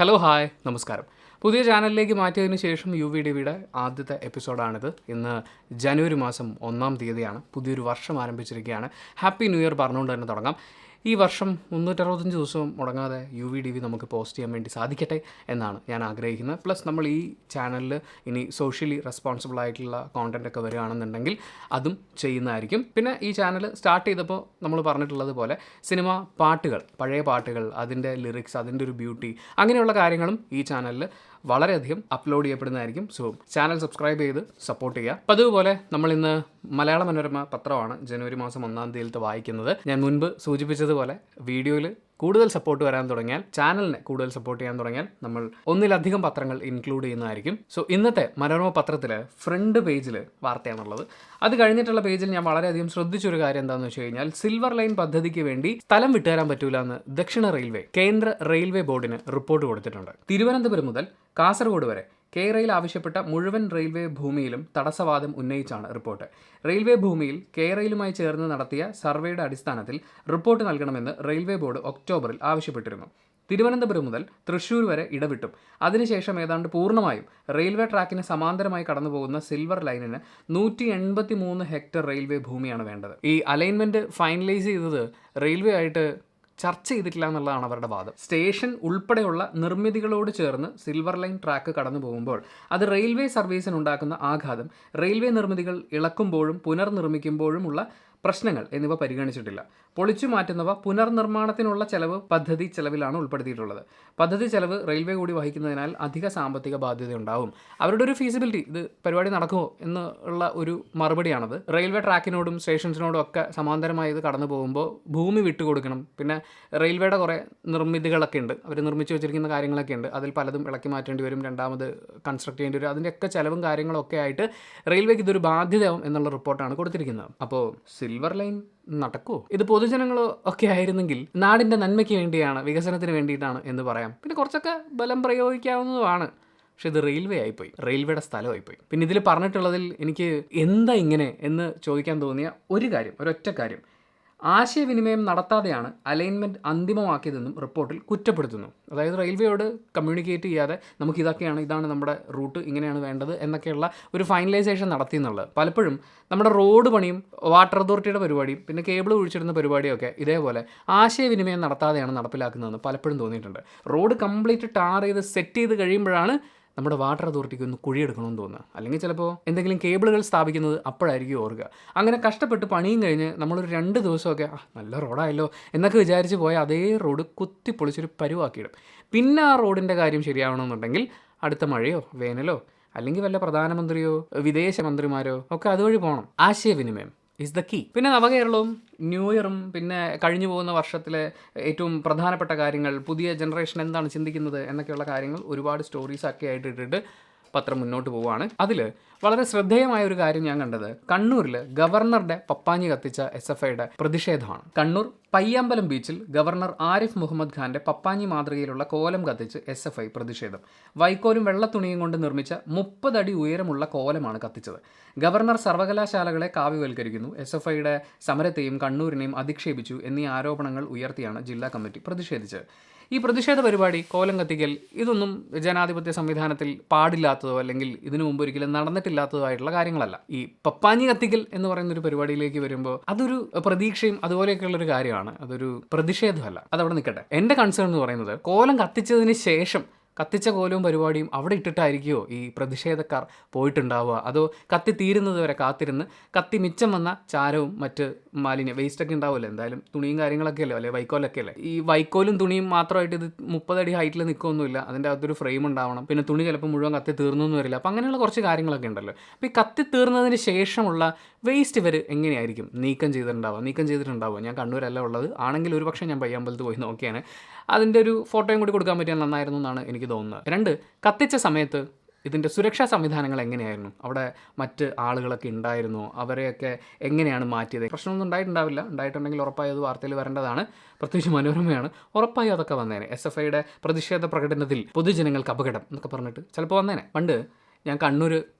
Hello hi നമസ്കാരം. പുതിയ ചാനലിലേക്ക് മാറ്റിയതിന് ശേഷം UVDVയുടെ ആദ്യത്തെ എപ്പിസോഡാണിത്. ഇന്ന് ജനുവരി മാസം 1-ാം തീയതിയാണ്. പുതിയൊരു വർഷം ആരംഭിച്ചിരിക്കുകയാണ്. ഹാപ്പി ന്യൂ ഇയർ പറഞ്ഞുകൊണ്ട് തന്നെ തുടങ്ങാം. ഈ വർഷം 365 ദിവസവും മുടങ്ങാതെ UVDV നമുക്ക് പോസ്റ്റ് ചെയ്യാൻ വേണ്ടി സാധിക്കട്ടെ എന്നാണ് ഞാൻ ആഗ്രഹിക്കുന്നത്. പ്ലസ് നമ്മൾ ഈ ചാനലിൽ ഇനി സോഷ്യലി റെസ്പോൺസിബിൾ ആയിട്ടുള്ള കോണ്ടൻ്റ് ഒക്കെ വരികയാണെന്നുണ്ടെങ്കിൽ അതും ചെയ്യുന്നതായിരിക്കും. പിന്നെ ഈ ചാനൽ സ്റ്റാർട്ട് ചെയ്തപ്പോൾ നമ്മൾ പറഞ്ഞിട്ടുള്ളത് പോലെ സിനിമ പാട്ടുകൾ, പഴയ പാട്ടുകൾ, അതിൻ്റെ ലിറിക്സ്, അതിൻ്റെ ഒരു ബ്യൂട്ടി, അങ്ങനെയുള്ള കാര്യങ്ങളും ഈ ചാനലിൽ വളരെയധികം അപ്ലോഡ് ചെയ്യപ്പെടുന്നതായിരിക്കും. സോ ചാനൽ സബ്സ്ക്രൈബ് ചെയ്ത് സപ്പോർട്ട് ചെയ്യുക. അപ്പോൾ അതുപോലെ നമ്മളിന്ന് മലയാള മനോരമ പത്രമാണ് ജനുവരി മാസം 1-ാം തീയതിയിലത്തെ വായിക്കുന്നത്. ഞാൻ മുൻപ് സൂചിപ്പിച്ചതുപോലെ വീഡിയോയിൽ കൂടുതൽ സപ്പോർട്ട് വരാൻ തുടങ്ങിയാൽ, ചാനലിനെ കൂടുതൽ സപ്പോർട്ട് ചെയ്യാൻ തുടങ്ങിയാൽ നമ്മൾ ഒന്നിലധികം പത്രങ്ങൾ ഇൻക്ലൂഡ് ചെയ്യുന്നതായിരിക്കും. സോ ഇന്നത്തെ മനോരമ പത്രത്തിൽ ഫ്രണ്ട് പേജിൽ വാർത്തയാണുള്ളത്. അത് കഴിഞ്ഞിട്ടുള്ള പേജിൽ ഞാൻ വളരെയധികം ശ്രദ്ധിച്ചൊരു കാര്യം എന്താണെന്ന് വെച്ച് കഴിഞ്ഞാൽ, സിൽവർ ലൈൻ പദ്ധതിക്ക് വേണ്ടി സ്ഥലം വിട്ടുതരാൻ പറ്റൂല എന്ന് ദക്ഷിണ റെയിൽവേ കേന്ദ്ര റെയിൽവേ ബോർഡിന് റിപ്പോർട്ട് കൊടുത്തിട്ടുണ്ട്. തിരുവനന്തപുരം മുതൽ കാസർഗോഡ് വരെ റെയിൽ ആവശ്യപ്പെട്ട മുഴുവൻ റെയിൽവേ ഭൂമിയിലും തടസ്സവാദം ഉന്നയിച്ചാണ് റിപ്പോർട്ട്. റെയിൽവേ ഭൂമിയിൽ റെയിലുമായി ചേർന്ന് നടത്തിയ സർവേയുടെ അടിസ്ഥാനത്തിൽ റിപ്പോർട്ട് നൽകണമെന്ന് റെയിൽവേ ബോർഡ് ഒക്ടോബറിൽ ആവശ്യപ്പെട്ടിരുന്നു. തിരുവനന്തപുരം മുതൽ തൃശ്ശൂർ വരെ ഇടവിട്ടും അതിനുശേഷം ഏതാണ്ട് പൂർണ്ണമായും റെയിൽവേ ട്രാക്കിന് സമാന്തരമായി കടന്നുപോകുന്ന സിൽവർ ലൈനിന് 183 ഹെക്ടർ റെയിൽവേ ഭൂമിയാണ് വേണ്ടത്. ഈ അലൈൻമെൻറ്റ് ഫൈനലൈസ് ചെയ്തത് റെയിൽവേ ആയിട്ട് ചർച്ച ചെയ്തിട്ടില്ല എന്നുള്ളതാണ് അവരുടെ വാദം. സ്റ്റേഷൻ ഉൾപ്പെടെയുള്ള നിർമ്മിതികളോട് ചേർന്ന് സിൽവർ ലൈൻ ട്രാക്ക് കടന്നു പോകുമ്പോൾ അത് റെയിൽവേ സർവീസിനുണ്ടാക്കുന്ന ആഘാതം, റെയിൽവേ നിർമ്മിതികൾ ഇളക്കുമ്പോഴും പുനർനിർമ്മിക്കുമ്പോഴുമുള്ള പ്രശ്നങ്ങൾ എന്നിവ പരിഗണിച്ചിട്ടില്ല. പൊളിച്ചു മാറ്റുന്നവ പുനർനിർമ്മാണത്തിനുള്ള ചെലവ് പദ്ധതി ചെലവിലാണ് ഉൾപ്പെടുത്തിയിട്ടുള്ളത്. പദ്ധതി ചെലവ് റെയിൽവേ കൂടി വഹിക്കുന്നതിനാൽ അധിക സാമ്പത്തിക ബാധ്യത ഉണ്ടാവും. അവരുടെ ഒരു ഫീസിബിലിറ്റി, ഇത് പരിപാടി നടക്കുമോ എന്നുള്ള ഒരു മറുപടിയാണത്. റെയിൽവേ ട്രാക്കിനോടും സ്റ്റേഷൻസിനോടും ഒക്കെ സമാന്തരമായി ഇത് കടന്നു പോകുമ്പോൾ ഭൂമി വിട്ടുകൊടുക്കണം. പിന്നെ റെയിൽവേയുടെ കുറേ നിർമ്മിതികളൊക്കെ ഉണ്ട്, അവർ നിർമ്മിച്ചു വെച്ചിരിക്കുന്ന കാര്യങ്ങളൊക്കെ ഉണ്ട്. അതിൽ പലതും ഇളക്കി മാറ്റേണ്ടി വരും, രണ്ടാമത് കൺസ്ട്രക്ട് ചെയ്യേണ്ടി വരും. അതിൻ്റെയൊക്കെ ചെലവും കാര്യങ്ങളൊക്കെ ആയിട്ട് റെയിൽവേക്ക് ഇതൊരു ബാധ്യതയാവും എന്നുള്ള റിപ്പോർട്ടാണ് കൊടുത്തിരിക്കുന്നത്. അപ്പോൾ സിൽവർ ലൈൻ നടക്കുമോ? ഇത് പൊതുജനങ്ങളോ ഒക്കെ ആയിരുന്നെങ്കിൽ നാടിൻ്റെ നന്മയ്ക്ക് വേണ്ടിയാണ്, വികസനത്തിന് വേണ്ടിയിട്ടാണ് എന്ന് പറയാം. പിന്നെ കുറച്ചൊക്കെ ബലം പ്രയോഗിക്കാവുന്നതുമാണ്. പക്ഷെ ഇത് റെയിൽവേ ആയിപ്പോയി, റെയിൽവേയുടെ സ്ഥലമായിപ്പോയി. പിന്നെ ഇതിൽ പറഞ്ഞിട്ടുള്ളതിൽ എനിക്ക് എന്താ ഇങ്ങനെ എന്ന് ചോദിക്കാൻ തോന്നിയ ഒരു കാര്യം, ഒരൊറ്റ കാര്യം, ആശയവിനിമയം നടത്താതെയാണ് അലൈൻമെൻറ്റ് അന്തിമമാക്കിയതെന്നും റിപ്പോർട്ടിൽ കുറ്റപ്പെടുത്തുന്നു. അതായത് റെയിൽവേയോട് കമ്മ്യൂണിക്കേറ്റ് ചെയ്യാതെ ഇതാണ് നമ്മുടെ റൂട്ട്, ഇങ്ങനെയാണ് വേണ്ടത് എന്നൊക്കെയുള്ള ഒരു ഫൈനലൈസേഷൻ നടത്തിയെന്നുള്ളത്. പലപ്പോഴും നമ്മുടെ റോഡ് പണിയും വാട്ടർ അതോറിറ്റിയുടെ പരിപാടിയും പിന്നെ കേബിൾ ഒഴിച്ചിടുന്ന പരിപാടിയൊക്കെ ഇതേപോലെ ആശയവിനിമയം നടത്താതെയാണ് നടപ്പിലാക്കുന്നതെന്ന് പലപ്പോഴും തോന്നിയിട്ടുണ്ട്. റോഡ് കംപ്ലീറ്റ് ടാർ ചെയ്ത് സെറ്റ് ചെയ്ത് കഴിയുമ്പോഴാണ് നമ്മുടെ വാട്ടർ അതോറിറ്റിക്ക് ഒന്ന് കുഴിയെടുക്കണമെന്ന് തോന്നുക. അല്ലെങ്കിൽ ചിലപ്പോൾ എന്തെങ്കിലും കേബിളുകൾ സ്ഥാപിക്കുന്നത് അപ്പോഴായിരിക്കും ഓർക്കുക. അങ്ങനെ കഷ്ടപ്പെട്ട് പണിയും കഴിഞ്ഞ് നമ്മളൊരു 2 ദിവസമൊക്കെ നല്ല റോഡായല്ലോ എന്നൊക്കെ വിചാരിച്ച് പോയ അതേ റോഡ് കുത്തിപ്പൊളിച്ചൊരു പരുവാക്കിയിടും. പിന്നെ ആ റോഡിൻ്റെ കാര്യം ശരിയാവണമെന്നുണ്ടെങ്കിൽ അടുത്ത മഴയോ വേനലോ അല്ലെങ്കിൽ വല്ല പ്രധാനമന്ത്രിയോ വിദേശ മന്ത്രിമാരോ ഒക്കെ അതുവഴി പോകണം. ആശയവിനിമയം ഇസ് ദ കീ. പിന്നെ നവകേരളവും ന്യൂ ഇയറും പിന്നെ കഴിഞ്ഞു പോകുന്ന വർഷത്തിലെ ഏറ്റവും പ്രധാനപ്പെട്ട കാര്യങ്ങൾ, പുതിയ ജനറേഷൻ എന്താണ് ചിന്തിക്കുന്നത് എന്നൊക്കെയുള്ള കാര്യങ്ങൾ ഒരുപാട് സ്റ്റോറീസൊക്കെ ആയിട്ട് ഇട്ടിട്ട് പത്രം മുന്നോട്ട് പോവുകയാണ്. അതിൽ വളരെ ശ്രദ്ധേയമായ ഒരു കാര്യം ഞാൻ കണ്ടത് ഗവർണറുടെ പപ്പാഞ്ഞി കത്തിച്ച SFIയുടെ പ്രതിഷേധമാണ്. കണ്ണൂർ പയ്യാമ്പലം ബീച്ചിൽ ഗവർണർ ആരിഫ് മുഹമ്മദ് ഖാന്റെ പപ്പാഞ്ഞി മാതൃകയിലുള്ള കോലം കത്തിച്ച് SFI പ്രതിഷേധം. വൈക്കോലും വെള്ളത്തുണിയും കൊണ്ട് നിർമ്മിച്ച 30 അടി ഉയരമുള്ള കോലമാണ് കത്തിച്ചത്. ഗവർണർ സർവകലാശാലകളെ കാവ്യവൽക്കരിക്കുന്നു, SFIയുടെ സമരത്തെയും കണ്ണൂരിനെയും അധിക്ഷേപിച്ചു എന്നീ ആരോപണങ്ങൾ ഉയർത്തിയാണ് ജില്ലാ കമ്മിറ്റി പ്രതിഷേധിച്ചത്. ഈ പ്രതിഷേധ പരിപാടി, കോലം കത്തിക്കൽ, ഇതൊന്നും ജനാധിപത്യ സംവിധാനത്തിൽ പാടില്ലാത്തതോ അല്ലെങ്കിൽ ഇതിനു മുമ്പ് ഒരിക്കലും നടന്നിട്ടില്ലാത്തതോ ആയിട്ടുള്ള കാര്യങ്ങളല്ല. ഈ പപ്പാഞ്ഞി കത്തിക്കൽ എന്ന് പറയുന്ന ഒരു പരിപാടിയിലേക്ക് വരുമ്പോൾ അതൊരു പ്രതീക്ഷയും അതുപോലെയൊക്കെയുള്ളൊരു കാര്യമാണ്, അതൊരു പ്രതിഷേധമല്ല. അതവിടെ നിൽക്കട്ടെ. എൻ്റെ കൺസേൺ എന്ന് പറയുന്നത് കോലം കത്തിച്ചതിന് ശേഷം കത്തിച്ച കോലവും പരിപാടിയും അവിടെ ഇട്ടിട്ടായിരിക്കുമോ ഈ പ്രതിഷേധക്കാർ പോയിട്ടുണ്ടാവുക? അതോ കത്തി തീരുന്നത് വരെ കാത്തിരുന്ന് കത്തി മിച്ചം വന്ന ചാരവും മറ്റ് മാലിന്യം വേസ്റ്റൊക്കെ ഉണ്ടാവുമല്ലോ, എന്തായാലും തുണിയും കാര്യങ്ങളൊക്കെ അല്ലേ, അല്ലെ വൈക്കോലൊക്കെ അല്ലേ. ഈ വൈക്കോലും തുണിയും മാത്രമായിട്ട് ഇത് 30 അടി ഹൈറ്റിൽ നിൽക്കുകയൊന്നുമില്ല, അതിൻ്റെ അകത്തൊരു ഫ്രെയിം ഉണ്ടാവണം. പിന്നെ തുണി ചിലപ്പോൾ മുഴുവൻ കത്തി തീർന്നൊന്നും വരില്ല. അപ്പം അങ്ങനെയുള്ള കുറച്ച് കാര്യങ്ങളൊക്കെ ഉണ്ടല്ലോ. അപ്പോൾ ഈ കത്തി തീർന്നതിന് ശേഷമുള്ള വേസ്റ്റ് ഇവർ എങ്ങനെയായിരിക്കും നീക്കം ചെയ്തിട്ടുണ്ടാവുക? ഞാൻ കണ്ണൂരല്ല ഉള്ളത്, ആണെങ്കിൽ ഒരു പക്ഷേ ഞാൻ പയ്യാമ്പലത്ത് പോയി നോക്കിയാണ്. അതിൻ്റെ ഒരു ഫോട്ടോയും കൂടി കൊടുക്കാൻ പറ്റിയാൽ നന്നായിരുന്നു എന്നാണ് എനിക്ക് തോന്നുന്നത്. 2, കത്തിച്ച സമയത്ത് ഇതിൻ്റെ സുരക്ഷാ സംവിധാനങ്ങൾ എങ്ങനെയായിരുന്നു? അവിടെ മറ്റ് ആളുകളൊക്കെ ഉണ്ടായിരുന്നോ? അവരെയൊക്കെ എങ്ങനെയാണ് മാറ്റിയത്? പ്രശ്നമൊന്നും ഉണ്ടായിട്ടുണ്ടാവില്ല. ഉണ്ടായിട്ടുണ്ടെങ്കിൽ ഉറപ്പായി അത് വാർത്തയിൽ വരേണ്ടതാണ്. പ്രത്യേകിച്ച് മനോരമയാണ്, ഉറപ്പായി അതൊക്കെ വന്നേനെ. SFIയുടെ പ്രതിഷേധ പ്രകടനത്തിൽ പൊതുജനങ്ങൾക്ക് അപകടം എന്നൊക്കെ പറഞ്ഞിട്ട് ചിലപ്പോൾ വന്നേനെ. പണ്ട് ഞാൻ കണ്ണൂർ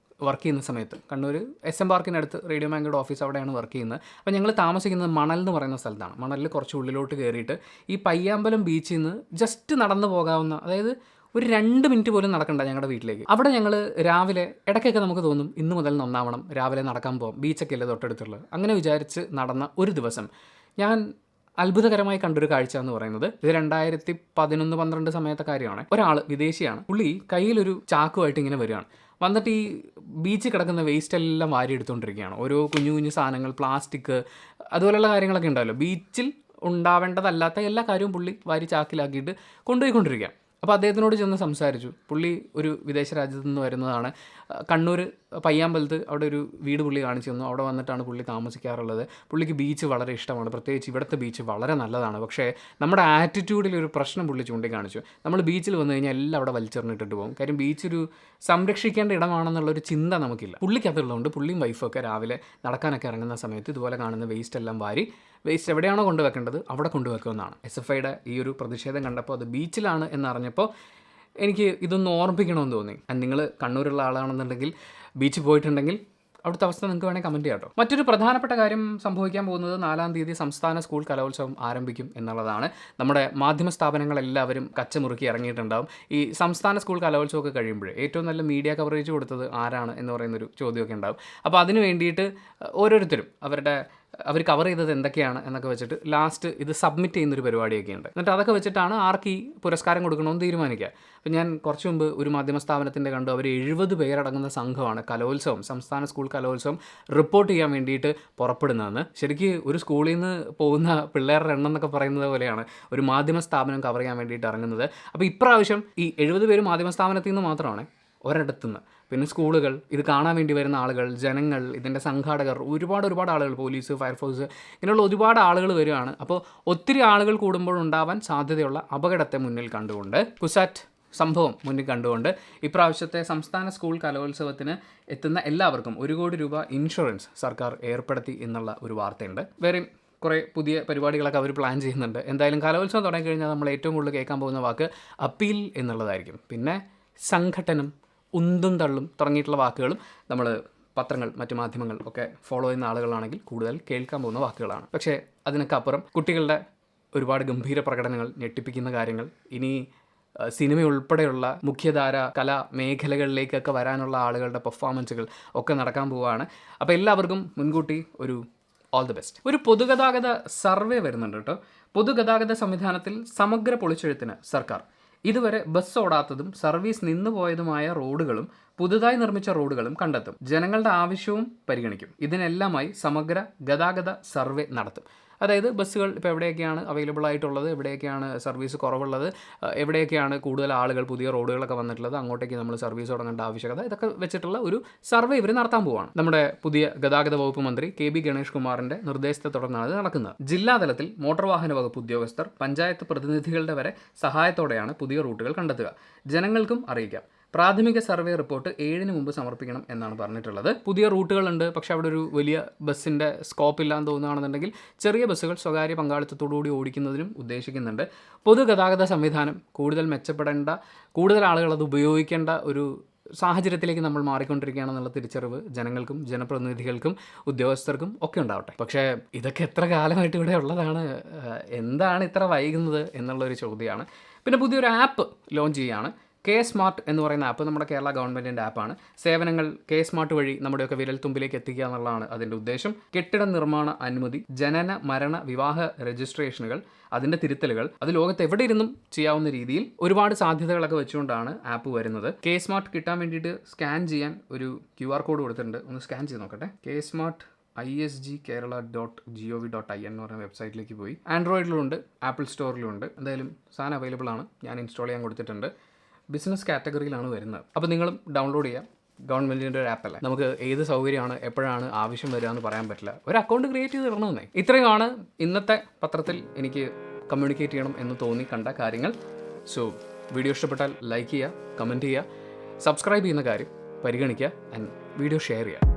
വർക്ക് ചെയ്യുന്ന സമയത്ത്, കണ്ണൂർ SM പാർക്കിനടുത്ത് റേഡിയോ മാംഗോയുടെ ഓഫീസ് അവിടെയാണ് വർക്ക് ചെയ്യുന്നത്. അപ്പോൾ ഞങ്ങൾ താമസിക്കുന്നത് മണൽ എന്ന് പറയുന്ന സ്ഥലത്താണ്. മണലിൽ കുറച്ച് ഉള്ളിലോട്ട് കയറിയിട്ട് ഈ പയ്യാമ്പലം ബീച്ചിൽ നിന്ന് ജസ്റ്റ് നടന്നു പോകാവുന്ന, അതായത് ഒരു 2 മിനിറ്റ് പോലും നടക്കണ്ട ഞങ്ങളുടെ വീട്ടിലേക്ക്. അവിടെ ഞങ്ങൾ രാവിലെ ഇടയ്ക്കൊക്കെ നമുക്ക് തോന്നും ഇന്ന് മുതൽ നന്നാവണം, രാവിലെ നടക്കാൻ പോകാം, ബീച്ചൊക്കെ അല്ലേ തൊട്ടടുത്തുള്ളത്. അങ്ങനെ വിചാരിച്ച് നടന്ന ഒരു ദിവസം ഞാൻ അത്ഭുതകരമായി കണ്ടൊരു കാഴ്ച എന്ന് പറയുന്നത്, ഇത് 2011-12 സമയത്തെ കാര്യമാണ്. ഒരാൾ വിദേശിയാണ്, പുള്ളി കയ്യിലൊരു ചാക്കുമായിട്ട് ഇങ്ങനെ വരികയാണ്. വന്നിട്ട് ഈ ബീച്ചിൽ കിടക്കുന്ന വേസ്റ്റ് എല്ലാം വാരി എടുത്തുകൊണ്ടിരിക്കുകയാണ്. ഓരോ കുഞ്ഞു കുഞ്ഞു സാധനങ്ങൾ, പ്ലാസ്റ്റിക്, അതുപോലെയുള്ള കാര്യങ്ങളൊക്കെ ഉണ്ടാവല്ലോ. ബീച്ചിൽ ഉണ്ടാവേണ്ടതല്ലാത്ത എല്ലാ കാര്യവും പുള്ളി വാരി ചാക്കിലാക്കിയിട്ട് കൊണ്ടുപോയിക്കൊണ്ടിരിക്കുക. അപ്പോൾ അദ്ദേഹത്തിനോട് ചെന്ന് സംസാരിച്ചു. പുള്ളി ഒരു വിദേശ രാജ്യത്തു നിന്ന് വരുന്നതാണ്. കണ്ണൂർ പയ്യാമ്പലത്ത് അവിടെ ഒരു വീട് പുള്ളി കാണിച്ചു തന്നു. അവിടെ വന്നിട്ടാണ് പുള്ളി താമസിക്കാറുള്ളത്. പുള്ളിക്ക് ബീച്ച് വളരെ ഇഷ്ടമാണ്, പ്രത്യേകിച്ച് ഇവിടുത്തെ ബീച്ച് വളരെ നല്ലതാണ്. പക്ഷേ നമ്മുടെ ആറ്റിറ്റ്യൂഡിലൊരു പ്രശ്നം പുള്ളി ചൂണ്ടിക്കാണിച്ചു. നമ്മൾ ബീച്ചിൽ വന്നു കഴിഞ്ഞാൽ എല്ലാം അവിടെ വലിച്ചെറിഞ്ഞിട്ടിട്ട് പോകും. കാര്യം ബീച്ചൊരു സംരക്ഷിക്കേണ്ട ഇടമാണെന്നുള്ളൊരു ചിന്ത നമുക്കില്ല. പുള്ളിക്ക് അതുള്ളതുകൊണ്ട് പുള്ളിയും വൈഫൊക്കെ രാവിലെ നടക്കാനൊക്കെ ഇറങ്ങുന്ന സമയത്ത് ഇതുപോലെ കാണുന്ന വേസ്റ്റ് എല്ലാം വാരി വേസ്റ്റ് എവിടെയാണോ കൊണ്ടുവെക്കേണ്ടത് അവിടെ കൊണ്ടുവെക്കുമെന്നാണ്. SFIയുടെ ഈ ഒരു പ്രതിഷേധം കണ്ടപ്പോൾ അത് ബീച്ചിലാണ് എന്നറിഞ്ഞപ്പോൾ എനിക്ക് ഇതൊന്ന് ഓർമ്മിപ്പിക്കണമെന്ന് തോന്നി. നിങ്ങൾ കണ്ണൂരുള്ള ആളാണെന്നുണ്ടെങ്കിൽ ബീച്ചിൽ പോയിട്ടുണ്ടെങ്കിൽ അവിടുത്തെ അവസ്ഥ നിങ്ങൾക്ക് വേണമെങ്കിൽ കമൻറ്റ് ചെയ്യാം കേട്ടോ. മറ്റൊരു പ്രധാനപ്പെട്ട കാര്യം സംഭവിക്കാൻ പോകുന്നത് 4-ാം തീയതി സംസ്ഥാന സ്കൂൾ കലോത്സവം ആരംഭിക്കും എന്നുള്ളതാണ്. നമ്മുടെ മാധ്യമ സ്ഥാപനങ്ങളെല്ലാവരും കച്ചമുറുക്കി ഇറങ്ങിയിട്ടുണ്ടാവും. ഈ സംസ്ഥാന സ്കൂൾ കലോത്സവമൊക്കെ കഴിയുമ്പോൾ ഏറ്റവും നല്ല മീഡിയ കവറേജ് കൊടുത്തത് ആരാണ് എന്ന് പറയുന്നൊരു ചോദ്യമൊക്കെ ഉണ്ടാവും. അപ്പോൾ അതിന് വേണ്ടിയിട്ട് ഓരോരുത്തരും അവർ കവർ ചെയ്തത് എന്തൊക്കെയാണ് എന്നൊക്കെ വെച്ചിട്ട് ലാസ്റ്റ് ഇത് സബ്മിറ്റ് ചെയ്യുന്നൊരു പരിപാടിയൊക്കെ ഉണ്ട്. എന്നിട്ട് അതൊക്കെ വെച്ചിട്ടാണ് ആർക്ക് ഈ പുരസ്കാരം കൊടുക്കണമെന്ന് തീരുമാനിക്കുക. അപ്പോൾ ഞാൻ കുറച്ച് മുമ്പ് ഒരു മാധ്യമ സ്ഥാപനത്തിൻ്റെ കണ്ടു, അവർ 70 പേരടങ്ങുന്ന സംഘമാണ് കലോത്സവം, സംസ്ഥാന സ്കൂൾ കലോത്സവം റിപ്പോർട്ട് ചെയ്യാൻ വേണ്ടിയിട്ട് പുറപ്പെടുന്നതെന്ന്. ശരിക്കും ഒരു സ്കൂളിൽ നിന്ന് പോകുന്ന പിള്ളേരുടെ എണ്ണം എന്നൊക്കെ പറയുന്നത് പോലെയാണ് ഒരു മാധ്യമ സ്ഥാപനം കവർ ചെയ്യാൻ വേണ്ടിയിട്ട് ഇറങ്ങുന്നത്. അപ്പോൾ ഇപ്രാവശ്യം ഈ 70 പേര് മാധ്യമ സ്ഥാപനത്തിൽ നിന്ന് മാത്രമാണ്, ഒരിടത്തുനിന്ന്. പിന്നെ സ്കൂളുകൾ, ഇത് കാണാൻ വേണ്ടി വരുന്ന ആളുകൾ, ജനങ്ങൾ, ഇതിൻ്റെ സംഘാടകർ, ഒരുപാട് ആളുകൾ, പോലീസ്, ഫയർഫോഴ്സ്, ഇങ്ങനെയുള്ള ഒരുപാട് ആളുകൾ വരികയാണ്. അപ്പോൾ ഒത്തിരി ആളുകൾ കൂടുമ്പോഴുണ്ടാവാൻ സാധ്യതയുള്ള അപകടത്തെ മുന്നിൽ കണ്ടുകൊണ്ട്, കുസാറ്റ് സംഭവം മുന്നിൽ കണ്ടുകൊണ്ട് ഇപ്രാവശ്യത്തെ സംസ്ഥാന സ്കൂൾ കലോത്സവത്തിന് എത്തുന്ന എല്ലാവർക്കും 1 കോടി രൂപ ഇൻഷുറൻസ് സർക്കാർ ഏർപ്പെടുത്തി എന്നുള്ള ഒരു വാർത്തയുണ്ട്. വേറെയും കുറേ പുതിയ പരിപാടികളൊക്കെ അവർ പ്ലാൻ ചെയ്യുന്നുണ്ട്. എന്തായാലും കലോത്സവം തുടങ്ങിക്കഴിഞ്ഞാൽ നമ്മൾ ഏറ്റവും കൂടുതൽ കേൾക്കാൻ പോകുന്ന വാക്ക് അപ്പീൽ എന്നുള്ളതായിരിക്കും. പിന്നെ സംഘട്ടനം, ഉന്തും തള്ളും തുടങ്ങിയിട്ടുള്ള വാക്കുകളും നമ്മൾ പത്രങ്ങൾ, മറ്റു മാധ്യമങ്ങൾ ഒക്കെ ഫോളോ ചെയ്യുന്ന ആളുകളാണെങ്കിൽ കൂടുതൽ കേൾക്കാൻ പോകുന്ന വാക്കുകളാണ്. പക്ഷേ അതിനൊക്കെ അപ്പുറം കുട്ടികളുടെ ഒരുപാട് ഗംഭീര പ്രകടനങ്ങൾ, ഞെട്ടിപ്പിക്കുന്ന കാര്യങ്ങൾ, ഇനി സിനിമ ഉൾപ്പെടെയുള്ള മുഖ്യധാര കലാ മേഖലകളിലേക്കൊക്കെ വരാനുള്ള ആളുകളുടെ പെർഫോമൻസുകൾ ഒക്കെ നടക്കാൻ പോവുകയാണ്. അപ്പോൾ എല്ലാവർക്കും മുൻകൂട്ടി ഒരു ഓൾ ദി ബെസ്റ്റ്. ഒരു പൊതുഗതാഗത സർവേ വരുന്നുണ്ട് കേട്ടോ. പൊതുഗതാഗത സംവിധാനത്തിൽ സമഗ്ര പൊളിച്ചെഴുത്തിന് സർക്കാർ. ഇതുവരെ ബസ് ഓടാത്തതും സർവീസ് നിന്നുപോയതുമായ റോഡുകളും പുതുതായി നിർമ്മിച്ച റോഡുകളും കണ്ടെത്തും. ജനങ്ങളുടെ ആവശ്യവും പരിഗണിക്കും. ഇതിനെല്ലാമായി സമഗ്ര ഗതാഗത സർവേ നടത്തും. അതായത് ബസ്സുകൾ ഇപ്പോൾ എവിടെയൊക്കെയാണ് അവൈലബിൾ ആയിട്ടുള്ളത്, എവിടെയൊക്കെയാണ് സർവീസ് കുറവുള്ളത്, എവിടെയൊക്കെയാണ് കൂടുതൽ ആളുകൾ, പുതിയ റോഡുകളൊക്കെ വന്നിട്ടുള്ളത്, അങ്ങോട്ടേക്ക് നമ്മൾ സർവീസ് തുടങ്ങേണ്ട ആവശ്യകത, ഇതൊക്കെ വെച്ചിട്ടുള്ള ഒരു സർവേ ഇവർ നടത്താൻ പോവുകയാണ്. നമ്മുടെ പുതിയ ഗതാഗത വകുപ്പ് മന്ത്രി KB ഗണേഷ് കുമാറിൻ്റെ നിർദ്ദേശത്തെ തുടർന്നാണ് ഇത് നടക്കുന്നത്. ജില്ലാതലത്തിൽ മോട്ടോർ വാഹന വകുപ്പ് ഉദ്യോഗസ്ഥർ, പഞ്ചായത്ത് പ്രതിനിധികളുടെ വരെ സഹായത്തോടെയാണ് പുതിയ റൂട്ടുകൾ കണ്ടെത്തുക. ജനങ്ങൾക്കും അറിയിക്കാം. പ്രാഥമിക സർവേ റിപ്പോർട്ട് 7-ന് മുമ്പ് സമർപ്പിക്കണം എന്നാണ് പറഞ്ഞിട്ടുള്ളത്. പുതിയ റൂട്ടുകളുണ്ട്, പക്ഷേ അവിടെ ഒരു വലിയ ബസ്സിൻ്റെ സ്കോപ്പ് ഇല്ലാന്ന് തോന്നുകയാണെന്നുണ്ടെങ്കിൽ ചെറിയ ബസ്സുകൾ സ്വകാര്യ പങ്കാളിത്തത്തോടുകൂടി ഓടിക്കുന്നതിനും ഉദ്ദേശിക്കുന്നുണ്ട്. പൊതുഗതാഗത സംവിധാനം കൂടുതൽ മെച്ചപ്പെടേണ്ട, കൂടുതൽ ആളുകൾ അത് ഉപയോഗിക്കേണ്ട ഒരു സാഹചര്യത്തിലേക്ക് നമ്മൾ മാറിക്കൊണ്ടിരിക്കുകയാണെന്നുള്ള തിരിച്ചറിവ് ജനങ്ങൾക്കും ജനപ്രതിനിധികൾക്കും ഉദ്യോഗസ്ഥർക്കും ഒക്കെ ഉണ്ടാവട്ടെ. പക്ഷേ ഇതൊക്കെ എത്ര കാലമായിട്ട് ഇവിടെ ഉള്ളതാണ്, എന്താണ് ഇത്ര വൈകുന്നത് എന്നുള്ളൊരു ചോദ്യമാണ്. പിന്നെ പുതിയൊരു ആപ്പ് ലോഞ്ച് ചെയ്യുകയാണ്. K-Smart എന്ന് പറയുന്ന ആപ്പ് നമ്മുടെ കേരള ഗവൺമെൻറ്റിൻ്റെ ആപ്പാണ്. സേവനങ്ങൾ K-Smart വഴി നമ്മുടെയൊക്കെ വിരൽത്തുമ്പിലേക്ക് എത്തിക്കുക എന്നുള്ളതാണ് അതിൻ്റെ ഉദ്ദേശം. കെട്ടിട നിർമ്മാണ അനുമതി, ജനന മരണ വിവാഹ രജിസ്ട്രേഷനുകൾ, അതിൻ്റെ തിരുത്തലുകൾ, അത് ലോകത്ത് എവിടെ ഇരുന്നും ചെയ്യാവുന്ന രീതിയിൽ ഒരുപാട് സാധ്യതകളൊക്കെ വെച്ചുകൊണ്ടാണ് ആപ്പ് വരുന്നത്. K-Smart കിട്ടാൻ വേണ്ടിയിട്ട് സ്കാൻ ചെയ്യാൻ ഒരു QR കോഡ് കൊടുത്തിട്ടുണ്ട്. ഒന്ന് സ്കാൻ ചെയ്ത് നോക്കട്ടെ. K-Smart isgkerala.gov.in എന്ന് പറയുന്ന വെബ്സൈറ്റിലേക്ക് പോയി. ആൻഡ്രോയിഡിലുണ്ട്, ആപ്പിൾ സ്റ്റോറിലുണ്ട്. എന്തായാലും സാധനം അവൈലബിൾ ആണ്. ഞാൻ ഇൻസ്റ്റാൾ ചെയ്യാൻ കൊടുത്തിട്ടുണ്ട്. ബിസിനസ് കാറ്റഗറിയിലാണ് വരുന്നത്. അപ്പോൾ നിങ്ങളും ഡൗൺലോഡ് ചെയ്യാം. ഗവൺമെൻറ്റിൻ്റെ ഒരു ആപ്പല്ലേ, നമുക്ക് ഏത് സൗകര്യമാണ് എപ്പോഴാണ് ആവശ്യം വരിക എന്ന് പറയാൻ പറ്റില്ല. ഒരു അക്കൗണ്ട് ക്രിയേറ്റ് ചെയ്ത് തരണമെന്നേ. ഇത്രയുമാണ് ഇന്നത്തെ പത്രത്തിൽ എനിക്ക് കമ്മ്യൂണിക്കേറ്റ് ചെയ്യണം എന്ന് തോന്നി കണ്ട കാര്യങ്ങൾ. സോ വീഡിയോ ഇഷ്ടപ്പെട്ടാൽ ലൈക്ക് ചെയ്യുക, കമൻറ്റ് ചെയ്യുക, സബ്സ്ക്രൈബ് ചെയ്യുന്ന കാര്യം പരിഗണിക്കുക, ആൻഡ് വീഡിയോ ഷെയർ ചെയ്യുക.